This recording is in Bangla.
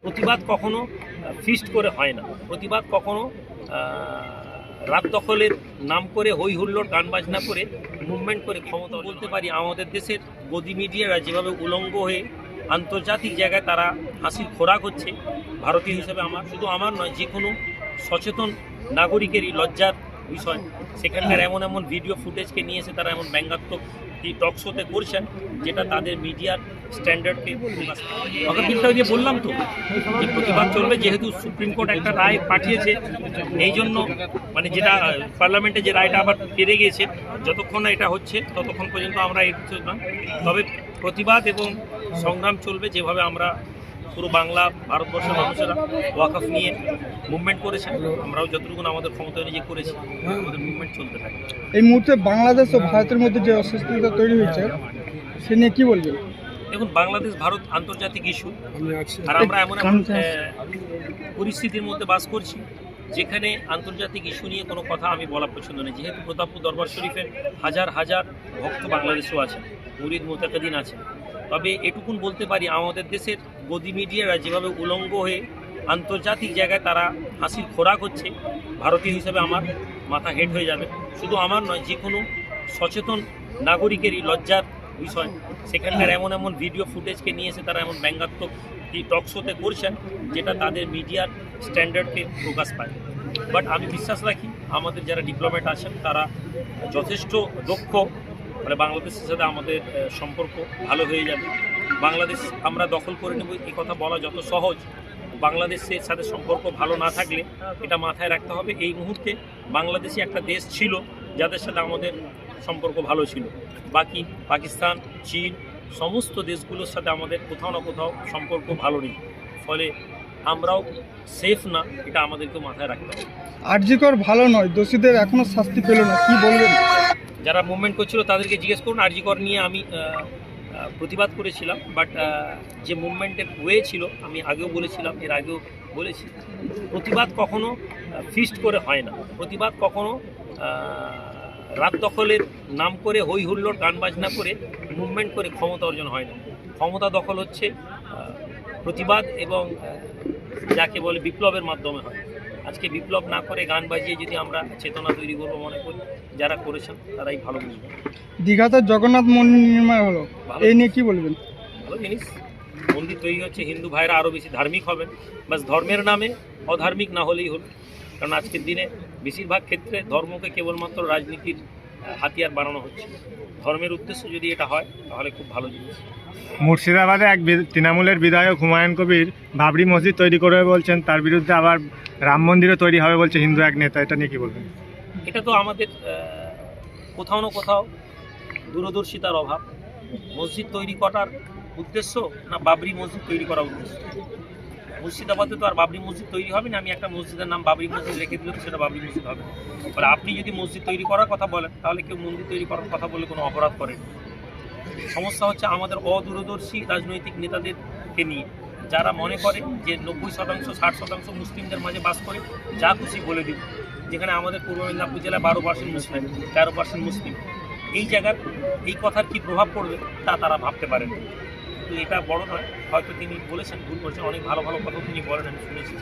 প্রতিবাদ কখনো ফিস্ট করে হয় না। প্রতিবাদ কখনো রাত দখলের নাম করে হই হুল্লোড় গান বাজনা করে মুভমেন্ট করে ক্ষমতা বলতে পারি। আমাদের দেশের গদি মিডিয়ারা যেভাবে উলঙ্গ হয়ে আন্তর্জাতিক জায়গায় তারা হাসির খোরাক হচ্ছে, ভারতীয় হিসেবে শুধু আমার নয়, যে কোনো সচেতন নাগরিকেরই লজ্জার বিষয়। সেখানকার এমন এমন ভিডিও ফুটেজকে নিয়ে এসে তারা এমন ব্যঙ্গাত্মক টক শোতে করছেন, যেটা তাদের মিডিয়ার স্ট্যান্ডার্ডকে বিলটা দিয়ে বললাম তো যে প্রতিবাদ চলবে, যেহেতু সুপ্রিম কোর্ট একটা রায় পাঠিয়েছে। এই জন্য যেটা পার্লামেন্টে যে রায়টা আবার ফিরে গিয়েছে, যতক্ষণ না এটা হচ্ছে ততক্ষণ পর্যন্ত আমরা এই চললাম। তবে প্রতিবাদ এবং সংগ্রাম চলবে, যেভাবে আমরা পুরো বাংলা ভারতবর্ষের মানুষেরা ওয়াকফ নিয়ে মুভমেন্ট করেছেন, আমরাও যতটুকু আমাদের ক্ষমতা অনুযায়ী করেছি, আমাদের মুভমেন্ট চলতে থাকে। এই মুহূর্তে বাংলাদেশ ও ভারতের মধ্যে যে অস্বস্তিটা তৈরি হয়েছে, সে নিয়ে কি বলবেন? দেখুন, বাংলাদেশ ভারত আন্তর্জাতিক ইস্যু, আর আমরা এমন পরিস্থিতির মধ্যে বাস করছি যেখানে আন্তর্জাতিক ইস্যু নিয়ে কোনো কথা আমি বলা পছন্দ নেই। যেহেতু প্রতাপপুর দরবার শরীফের হাজার হাজার ভক্ত বাংলাদেশেও আছেন, মুরিদ মোতাকাদিন আছেন। তবে এটুকুন বলতে পারি, আমাদের দেশের গদি মিডিয়ারা যেভাবে উলঙ্গ হয়ে আন্তর্জাতিক জায়গায় তারা হাসির খোরাক হচ্ছে, ভারতীয় হিসেবে আমার মাথা হেট হয়ে যাবে। শুধু আমার নয়, যে কোনো সচেতন নাগরিকেরই লজ্জার বিষয়। সেখানকার এমন এমন ভিডিও ফুটেজকে নিয়ে এসে তারা এমন ব্যঙ্গাত্মক টক শোতে করছেন, যেটা তাদের মিডিয়ার স্ট্যান্ডার্ডকে প্রকাশ পায়। বাট আমি বিশ্বাস রাখি আমাদের যারা ডিপ্লোম্যাট আছেন তারা যথেষ্ট দক্ষ, বাংলাদেশের সাথে আমাদের সম্পর্ক ভালো হয়ে যাবে। বাংলাদেশ আমরা দখল করে নেব, এই কথা বলা যত সহজ। বাংলাদেশের সাথে সম্পর্ক ভালো না থাকলে এটা মাথায় রাখতে হবে, এই মুহূর্তে বাংলাদেশে একটা দেশ ছিল যাদের সাথে আমাদের সম্পর্ক ভালো ছিল। বাকি পাকিস্তান, চীন, সমস্ত দেশগুলোর সাথে আমাদের কোথাও না কোথাও সম্পর্ক ভালো নেই। ফলে আমরাও সেফ না, এটা আমাদেরকে মাথায় রাখতে হবে। আরজিকর ভালো নয়, দোষীদের এখনো শাস্তি পেল না, কি বলবেন? যারা মুভমেন্ট করছিল তাদেরকে জিজ্ঞেস করুন। আরজিকর নিয়ে আমি প্রতিবাদ করেছিলাম, বাট যে মুভমেন্টের ওয়ে ছিল, আমি আগেও বলেছিলাম, এর আগেও বলেছি, প্রতিবাদ কখনো ফিস্ট করে হয় না। প্রতিবাদ কখনো রাত দখলের নাম করে হই হুল্লোড় গান বাজনা করে মুভমেন্ট করে ক্ষমতা অর্জন হয় না। ক্ষমতা দখল হচ্ছে প্রতিবাদ এবং যাকে বলে বিপ্লবের মাধ্যমে হয়। আজকে বিপ্লব না করে গান বাজিয়ে যদি আমরা চেতনা তৈরি করবো মনে করি, যারা করেছেন তারাই ভালো বুঝবেন। দীঘাতে জগন্নাথ মন্দির নির্মাণ হলো, এই নিয়ে কি বলবেন? ভালো জিনিস, মন্দির তৈরি হচ্ছে, হিন্দু ভাইরা আরও বেশি ধার্মিক হবেন। বাস ধর্মের নামে অধার্মিক না হলেই হলো। কারণ আজকের দিনে বেশিরভাগ ক্ষেত্রে ধর্মকে কেবলমাত্র রাজনীতির হাতিয়ার বানানো হচ্ছে। ধর্মের উদ্দেশ্য যদি এটা হয় তাহলে খুব ভালো জিনিস। মুর্শিদাবাদে এক তৃণমূলের বিধায়ক হুমায়ুন কবির বাবরি মসজিদ তৈরি করবে বলছেন, তার বিরুদ্ধে আবার রাম মন্দিরও তৈরি হবে বলছে হিন্দু এক নেতা, এটা নিয়ে কি বলবেন? এটা তো আমাদের কোথাও না কোথাও দূরদর্শিতার অভাব। মসজিদ তৈরি করার উদ্দেশ্য না বাবরি মসজিদ তৈরি করার উদ্দেশ্য? মুর্শিদাবাদে তো আর বাবরি মসজিদ তৈরি হবে না। আমি একটা মসজিদের নাম বাবরি মসজিদ রেখে দিলে তো সেটা বাবরি মসজিদ হবে। ফলে আপনি যদি মসজিদ তৈরি করার কথা বলেন, তাহলে কেউ মন্দির তৈরি করার কথা বলে কোনো অপরাধ করেন। সমস্যা হচ্ছে আমাদের অদূরদর্শী রাজনৈতিক নেতাদেরকে নিয়ে, যারা মনে করে যে 90%, 60% মুসলিমদের মাঝে বাস করে, যা খুশি বলে দিব। যেখানে আমাদের পূর্ব মেদিনীপুর জেলায় 12% মুসলিম, 13% মুসলিম। এই জায়গার এই কথার কী প্রভাব পড়বে তা তারা ভাবতে পারেন। তো এটা বড় নয়, হয়তো তিনি বলেছেন, ভুল করেছেন, অনেক ভালো ভালো কথা তিনি বলেন, আমি শুনেছি।